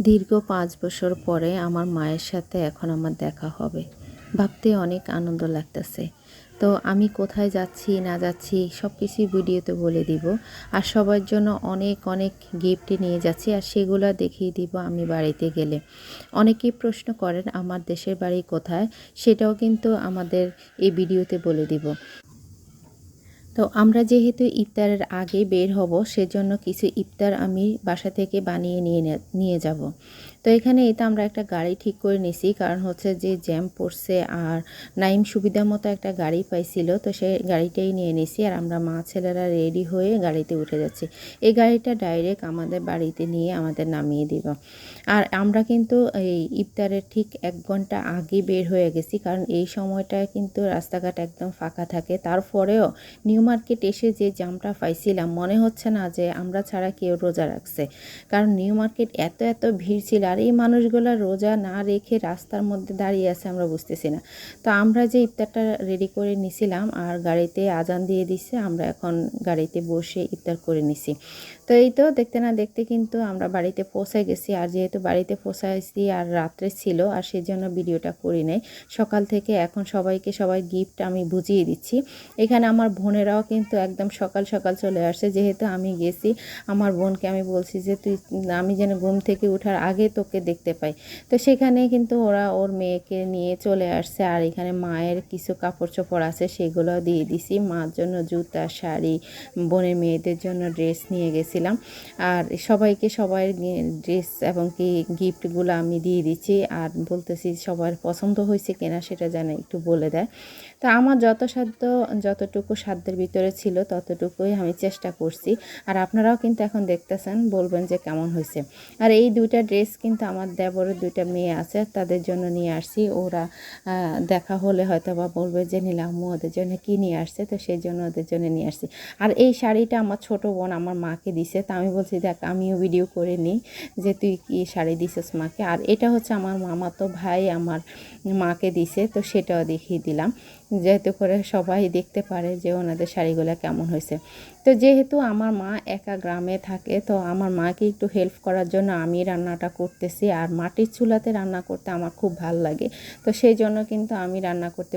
দীর্ঘ ৫ বছর পরে আমার মায়ের সাথে এখন আমার দেখা হবে। ভাবতে অনেক আনন্দ লাগতেছে। তো আমি কোথায় যাচ্ছি না যাচ্ছি সব কিছুই ভিডিওতে বলে দিব। আর সবার জন্য অনেক অনেক গিফট নিয়ে যাচ্ছি আর সেগুলো দেখিয়ে দিব আমি বাড়িতে গেলে। অনেকেই প্রশ্ন করেন আমার দেশের বাড়ি কোথায়, সেটাও কিন্তু আমাদের এই ভিডিওতে বলে দিব। তো আমরা যেহেতু ইফতারের আগে বের হব, সেজন্য কিছু ইফতার আমি বাসা থেকে বানিয়ে নিয়ে যাব। তো এখানে এটা আমরা একটা গাড়ি ঠিক করে নিছি, কারণ হচ্ছে যে জ্যাম পড়ছে আর নাইম সুবিধা মতো একটা গাড়ি পাইছিল, তো সেই গাড়িটাই নিয়ে নিছি। আর আমরা মা ছেলেরা রেডি হয়ে গাড়িতে উঠে যাচ্ছি। এই গাড়িটা ডাইরেক্ট আমাদের বাড়িতে নিয়ে আমাদের নামিয়ে দিব। আর আমরা কিন্তু এই ইফতারের ঠিক ১ ঘন্টা আগে বের হয়ে গেছি, কারণ এই সময়টায় কিন্তু রাস্তাঘাট একদম ফাঁকা থাকে। তারপরেও নিউ মার্কেট এসে যে জামটা পাইছিলাম, মনে হচ্ছে না যে আমরা ছাড়া কেউ রোজা রাখছে, কারণ নিউ মার্কেট এত এত ভিড় ছিল। আর এই মানুষগুলো রোজা না রেখে রাস্তার মধ্যে দাঁড়িয়ে আছে, আমরা বুঝতেছি না। তো আমরা যে ইফতারটা রেডি করে নিছিলাম আর গাড়িতে আজান দিয়ে দিচ্ছে, আমরা এখন গাড়িতে বসে ইফতার করে নিছি। তো এই তো দেখতে না দেখতে কিন্তু আমরা বাড়িতে পৌঁছে গেছি। আর যেহেতু বাড়িতে পৌঁছাইছি আর রাত্রে ছিল, আর সেজন্য ভিডিওটা করি নাই। সকাল থেকে এখন সবাই গিফট আমি বুঝিয়ে দিচ্ছি। এখানে আমার বোনেরাও কিন্তু একদম সকাল সকাল চলে আসছে, যেহেতু আমি গেছি। আমার বোনকে আমি বলছি যে আমি যেন ঘুম থেকে ওঠার আগে তোকে দেখতে পাই। তো সেখানে কিন্তু ওরা ওর মেয়েকে নিয়ে চলে আসছে। আর এখানে মায়ের কিছু কাপড় চোপড় আছে, সেগুলো দিয়ে দিছি। মার জন্য জুতা, শাড়ি, বোনের মেয়েদের জন্য ড্রেস নিয়ে গেছিলাম। আর সবাইকে সবার ড্রেস এবং কি গিফটগুলো আমি দিয়ে দিচ্ছি। আর বলতেছি সবার পছন্দ হয়েছে কিনা সেটা যেন একটু বলে দেয়। তো আমার যতটুকু সাধ্যের ভিতরে ছিল ততটুকুই আমি চেষ্টা করছি। আর আপনারাও কিন্তু এখন দেখতেছেন, বলবেন যে কেমন হয়েছে। আর এই 2টা ড্রেস কিন্তু আমার দেবরের 2টা মেয়ে আছে, তাদের জন্য নিয়ে আসছি। ওরা দেখা হলে হয়তো বা বলবে যে নীলাম্মু ওদের জন্য কী নিয়ে আসছে, তো সেই জন্য ওদের জন্য নিয়ে আসছি। আর এই শাড়িটা আমার ছোট বোন আমার মাকে দিছে। তা আমি বলছি দেখ আমিও ভিডিও করে নিই যে তুই কি শাড়ি দিছিস মাকে। আর এটা হচ্ছে আমার মামাতো ভাই আমার মাকে দিছে, তো সেটাও দেখিয়ে দিলাম, যেহেতু করে সবাই দেখতে পারে যে ওনাদের শাড়িগুলো কেমন হয়েছে। তো যেহেতু আমার মা একা গ্রামে থাকে, তো আমার মাকে একটু হেল্প করার জন্য আমি রান্নাটা করতেছি। আর মাটির চুলাতে রান্না করতে আমার খুব ভাল লাগে, তো সেই জন্য কিন্তু আমি রান্না করতে।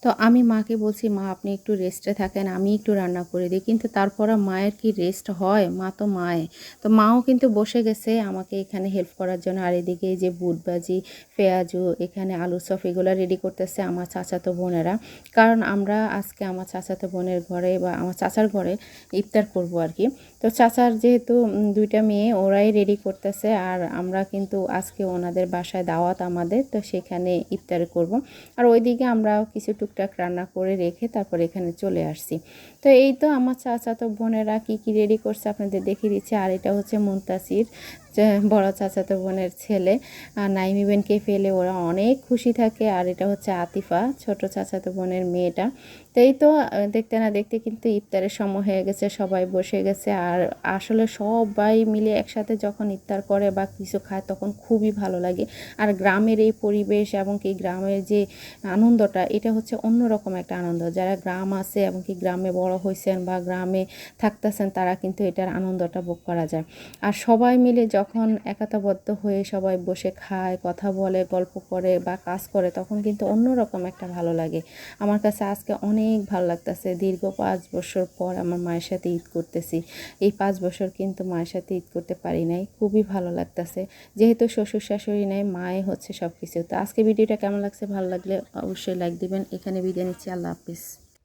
তো আমি মাকে বলছি, মা আপনি একটু রেস্টে থাকেন, আমি একটু রান্না করে দিই। কিন্তু তারপরে মায়ের কি রেস্ট হয়, মা তো মায়ে। তো মাও কিন্তু বসে গেছে আমাকে এখানে হেল্প করার জন্য। আর এদিকে এই যে বুটবাজি, পেঁয়াজু, এখানে আলু চপ এগুলো রেডি করতেছে আমার চাচাতো বোনেরা। কারণ আমরা আজকে আমার চাচাতো বোনের ঘরে বা আমার চাচার ঘরে ইফতার করব আর কি। তো চাচার যেহেতু 2টা মেয়ে, ওরাই রেডি করতেছে। আর আমরা কিন্তু আজকে ওনাদের বাসায় দাওয়াত আমাদের, তো সেখানে ইফতার করব। আর ওইদিকে আমরাও কিছু টুকটাক রান্না করে রেখে তারপর এখানে চলে আসছি। তো এই তো আমার চাচাতো বোনেরা কি কি রেডি করছে আপনাদের দেখিয়ে দিচ্ছে। আর এটা হচ্ছে মুনতাসির, বড় চাচাতো বোনের ছেলে। আর নাইম ইভেনকে ফেলে ওরা অনেক খুশি থাকে। আর এটা হচ্ছে আতিফা, ছোট চাচাতো বোনের মেয়েটা। তো এই তো দেখতে না দেখতে কিন্তু ইফতারের সময় হয়ে গেছে, সবাই বসে গেছে। আর আসলে সবাই মিলে একসাথে যখন ইফতার করে বা কিছু খায় তখন খুবই ভালো লাগে। আর গ্রামের এই পরিবেশ এবং কি গ্রামের যে আনন্দটা, এটা হচ্ছে অন্যরকম একটা আনন্দ। যারা গ্রাম আছে এবং কি গ্রামে বড় হয়েছেন বা গ্রামে থাকতেছেন, তারা কিন্তু এটার আনন্দটা ভোগ করা যায়। আর সবাই মিলে যখন একতাবদ্ধ হয়ে সবাই বসে খায়, কথা বলে, গল্প করে বা কাজ করে, তখন কিন্তু অন্যরকম একটা ভালো লাগে। আমার কাছে আজকে অনেক ভালো লাগতেছে। দীর্ঘ 5 বছর পর আমার মায়ের সাথে ঈদ করতেছি। এই 5 বছর কিন্তু মায়ের সাথে ঈদ করতে পারি নাই, খুবই ভালো লাগতেছে। যেহেতু শ্বশুর শাশুড়ি নেই, মায়ে হচ্ছে সব কিছু। তো আজকে ভিডিওটা কেমন লাগছে, ভালো লাগলে অবশ্যই লাইক দিবেন। এখানে বিদায় নিচ্ছি, আল্লাহ হাফিজ।